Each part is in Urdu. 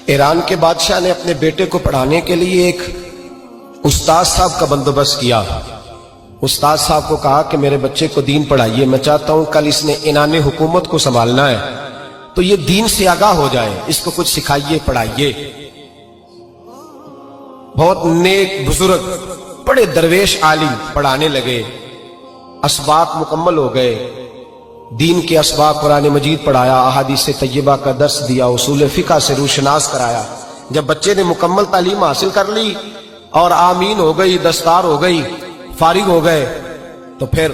ایران کے بادشاہ نے اپنے بیٹے کو پڑھانے کے لیے ایک استاد صاحب کا بندوبست کیا۔ استاد صاحب کو کہا کہ میرے بچے کو دین پڑھائیے، میں چاہتا ہوں کل اس نے عنان حکومت کو سنبھالنا ہے تو یہ دین سے آگاہ ہو جائے، اس کو کچھ سکھائیے، پڑھائیے۔ بہت نیک بزرگ بڑے درویش عالم پڑھانے لگے، اسباق مکمل ہو گئے، دین کے اسباق قرآن مجید پڑھایا، احادیث طیبہ کا درس دیا، اصول فقہ سے روشناس کرایا۔ جب بچے نے مکمل تعلیم حاصل کر لی اور آمین ہو گئی، دستار ہو گئی، فارغ ہو گئے، تو پھر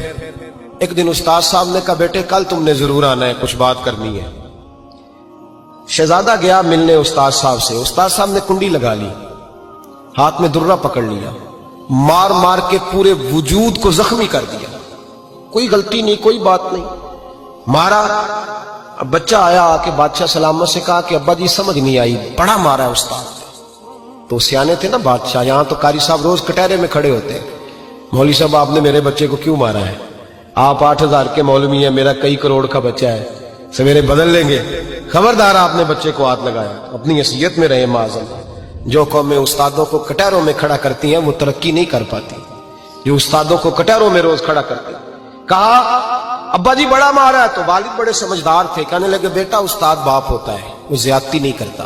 ایک دن استاد صاحب نے کہا بیٹے کل تم نے ضرور آنا ہے، کچھ بات کرنی ہے۔ شہزادہ گیا ملنے استاد صاحب سے، استاد صاحب نے کنڈی لگا لی، ہاتھ میں درہ پکڑ لیا، مار مار کے پورے وجود کو زخمی کر دیا، کوئی غلطی نہیں، کوئی بات نہیں، مارا۔ اب بچہ آیا آ کے بادشاہ سلامت سے کہا کہ ابا جی سمجھ نہیں آئی، بڑا مارا ہے استاد۔ تو سیانے تھے نا بادشاہ، یہاں تو قاری صاحب روز کٹہرے میں کھڑے ہوتے ہیں، مولوی صاحب آپ نے میرے بچے کو کیوں مارا ہے؟ آپ 8,000 کے مولوی ہیں، میرا کئی کروڑ کا بچہ ہے، سویرے بدل لیں گے، خبردار آپ نے بچے کو ہاتھ لگایا، اپنی حیثیت میں رہے معاذ اللہ۔ جو قومیں استادوں کو کٹہروں میں کھڑا کرتی ہیں وہ ترقی نہیں کر پاتی، جو استادوں کو کٹہروں میں روز کھڑا کرتے ہیں۔ کہا ابا جی بڑا مارا ہے، تو والد بڑے سمجھدار تھے، کہنے لگے بیٹا استاد باپ ہوتا ہے، وہ زیادتی نہیں کرتا،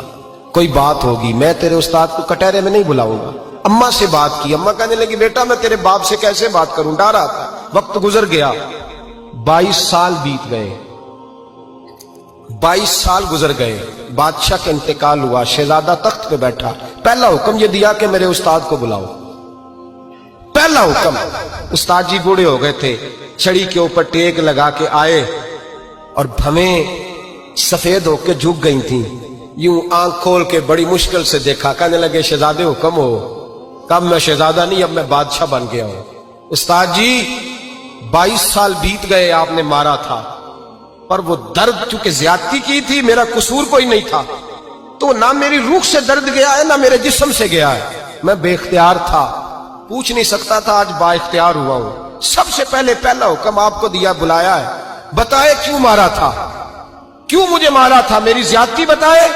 کوئی بات ہوگی، میں تیرے استاد کو کٹہرے میں نہیں بلاؤں گا۔ اماں سے بات کی، اماں کہنے لگی بیٹا میں تیرے باپ سے کیسے بات کروں، ڈر رہا تھا۔ وقت گزر گیا، 22 سال بیت گئے، 22 سال گزر گئے، بادشاہ کا انتقال ہوا، شہزادہ تخت پہ بیٹھا، پہلا حکم یہ دیا کہ میرے استاد کو بلاؤ، پہلا حکم۔ استاد جی بوڑھے ہو گئے تھے، چھڑی کے اوپر ٹیک لگا کے آئے اور بھویں سفید ہو کے جھک گئی تھیں، یوں آنکھ کھول کے بڑی مشکل سے دیکھا، کہنے لگے شہزادے حکم ہو۔ کب میں شہزادہ نہیں، اب میں بادشاہ بن گیا ہوں۔ استاد جی 22 سال بیت گئے، آپ نے مارا تھا، پر وہ درد چونکہ زیادتی کی تھی، میرا قصور کوئی نہیں تھا، تو نہ میری روح سے درد گیا ہے نہ میرے جسم سے گیا ہے، میں بے اختیار تھا، پوچھ نہیں سکتا تھا، آج با اختیار ہوا ہوں۔ سب سے پہلے پہلا حکم آپ کو دیا، بلایا ہے، بتائے کیوں مارا تھا، کیوں مجھے مارا تھا، میری زیادتی بتائے۔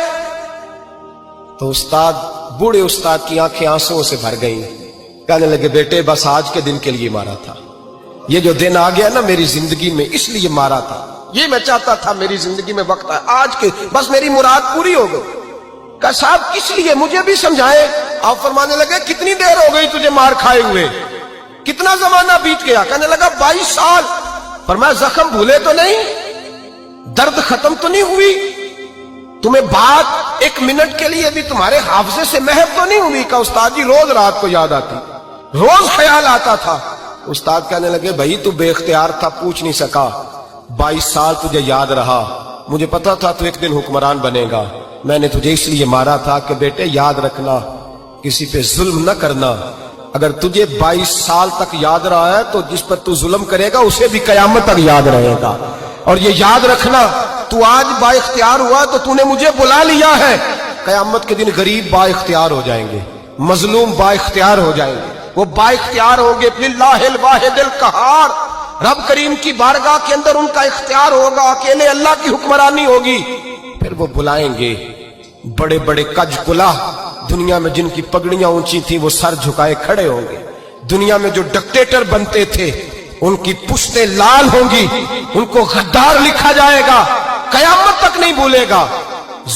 تو استاد بوڑھے استاد کی آنکھیں آنسوں سے بھر گئیں، کہنے لگے بیٹے بس آج کے دن کے لیے مارا تھا، یہ جو دن آ گیا نا میری زندگی میں اس لیے مارا تھا، یہ میں چاہتا تھا میری زندگی میں وقت ہے، آج کے بس میری مراد پوری ہو گئی۔ کہا صاحب کس لیے، مجھے بھی سمجھائے۔ آپ فرمانے لگے کتنی دیر ہو گئی تجھے مار کھائے ہوئے، کتنا زمانہ بیت گیا؟ کہنے لگا 22 سال۔ فرمایا زخم بھولے تو نہیں، درد ختم تو نہیں ہوئی، تمہیں بات 1 منٹ کے لیے بھی تمہارے حافظے سے محو تو نہیں ہوئی؟ کہ استاد جی روز رات کو یاد آتی، روز خیال آتا تھا۔ استاد کہنے لگے بھائی تو بے اختیار تھا، پوچھ نہیں سکا، 22 سال تجھے یاد رہا، مجھے پتا تھا تو ایک دن حکمران بنے گا، میں نے تجھے اس لیے مارا تھا کہ بیٹے یاد رکھنا، کسی پہ ظلم نہ کرنا، اگر تجھے 22 سال تک یاد رہا ہے تو جس پر تو ظلم کرے گا اسے بھی قیامت تک یاد رہے گا، اور یہ یاد رکھنا تو آج با اختیار ہوا تو تو نے مجھے بلا لیا ہے، قیامت کے دن غریب با اختیار ہو جائیں گے، مظلوم با اختیار ہو جائیں گے، وہ با اختیار ہوں گے، للہ الواحد القہار، رب کریم کی بارگاہ کے اندر ان کا اختیار ہوگا، اکیلے اللہ کی حکمرانی ہوگی، پھر وہ بلائیں گے بڑے بڑے کج کلاہ، دنیا میں جن کی پگڑیاں اونچی تھیں وہ سر جھکائے کھڑے ہوں گے، دنیا میں جو ڈکٹیٹر بنتے تھے ان کی پشتیں لال ہوں گی، ان کو غدار لکھا جائے گا، قیامت تک نہیں بھولے گا۔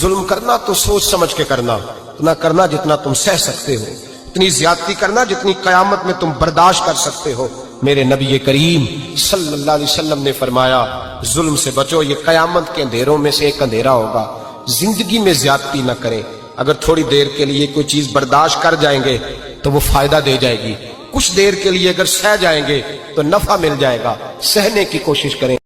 ظلم کرنا تو سوچ سمجھ کے کرنا، اتنا کرنا جتنا تم سہ سکتے ہو، اتنی زیادتی کرنا جتنی قیامت میں تم برداشت کر سکتے ہو۔ میرے نبی کریم صلی اللہ علیہ وسلم نے فرمایا ظلم سے بچو، یہ قیامت کے اندھیروں میں سے ایک اندھیرا ہوگا، زندگی میں زیادتی نہ کریں، اگر تھوڑی دیر کے لیے کوئی چیز برداشت کر جائیں گے تو وہ فائدہ دے جائے گی، کچھ دیر کے لیے اگر سہ جائیں گے تو نفع مل جائے گا، سہنے کی کوشش کریں۔